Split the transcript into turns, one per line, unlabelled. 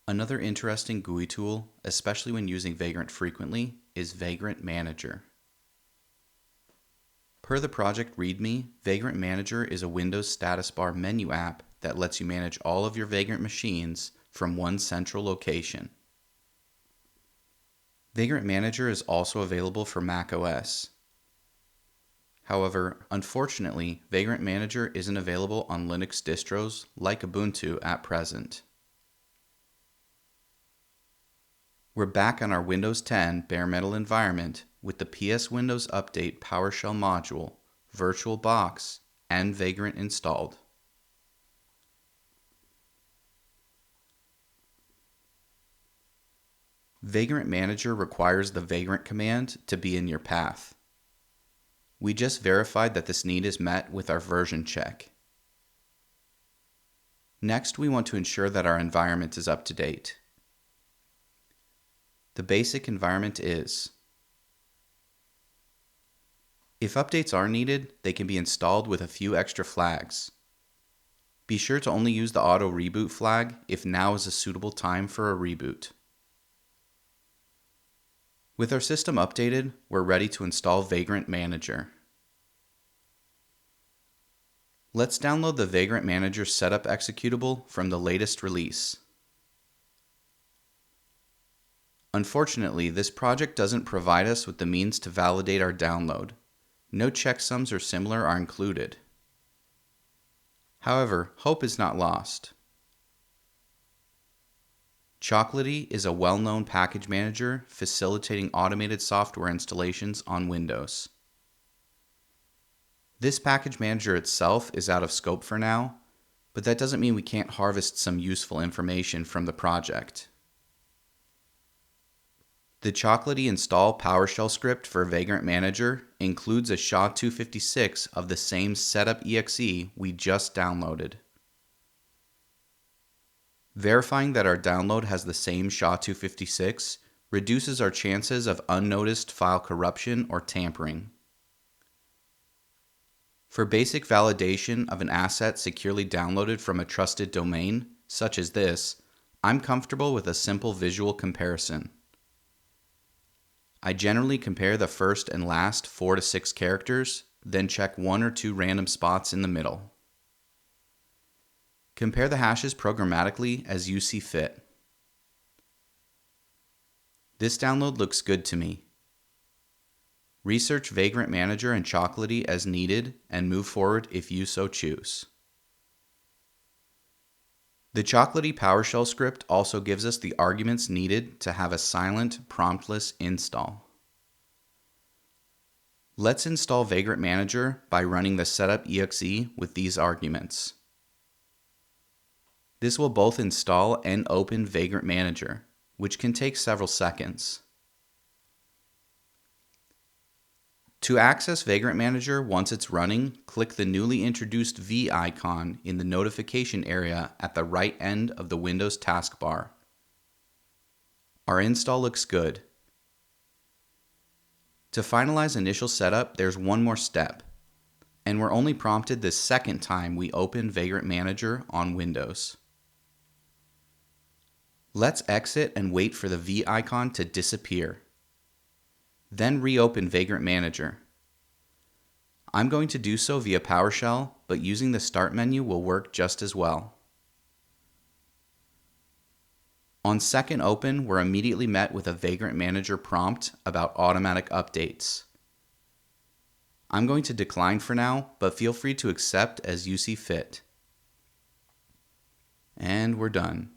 Another interesting GUI tool, especially when using Vagrant frequently, is Vagrant Manager. Per the project README, Vagrant Manager is a Windows status bar menu app that lets you manage all of your Vagrant machines from one central location. Vagrant Manager is also available for macOS. However, unfortunately, Vagrant Manager isn't available on Linux distros like Ubuntu at present. We're back on our Windows 10 bare metal environment with the PS Windows Update PowerShell module, VirtualBox, and Vagrant installed. Vagrant Manager requires the Vagrant command to be in your path. We just verified that this need is met with our version check. Next, we want to ensure that our environment is up to date. The basic environment is. If updates are needed, they can be installed with a few extra flags. Be sure to only use the auto reboot flag if now is a suitable time for a reboot. With our system updated, we're ready to install Vagrant Manager. Let's download the Vagrant Manager setup executable from the latest release. Unfortunately, this project doesn't provide us with the means to validate our download. No checksums or similar are included. However, hope is not lost. Chocolatey is a well-known package manager facilitating automated software installations on Windows. This package manager itself is out of scope for now, but that doesn't mean we can't harvest some useful information from the project. The Chocolatey install PowerShell script for Vagrant Manager includes a SHA-256 of the same setup exe we just downloaded. Verifying that our download has the same SHA-256 reduces our chances of unnoticed file corruption or tampering. For basic validation of an asset securely downloaded from a trusted domain, such as this, I'm comfortable with a simple visual comparison. I generally compare the first and last 4 to 6 characters, then check 1 or 2 random spots in the middle. Compare the hashes programmatically as you see fit. This download looks good to me. Research Vagrant Manager and Chocolatey as needed and move forward if you so choose. The Chocolatey PowerShell script also gives us the arguments needed to have a silent, promptless install. Let's install Vagrant Manager by running the setup exe with these arguments. This will both install and open Vagrant Manager, which can take several seconds. To access Vagrant Manager once it's running, click the newly introduced V icon in the notification area at the right end of the Windows taskbar. Our install looks good. To finalize initial setup, there's one more step, and we're only prompted the second time we open Vagrant Manager on Windows. Let's exit and wait for the V icon to disappear. Then reopen Vagrant Manager. I'm going to do so via PowerShell, but using the Start menu will work just as well. On second open, we're immediately met with a Vagrant Manager prompt about automatic updates. I'm going to decline for now, but feel free to accept as you see fit. And we're done.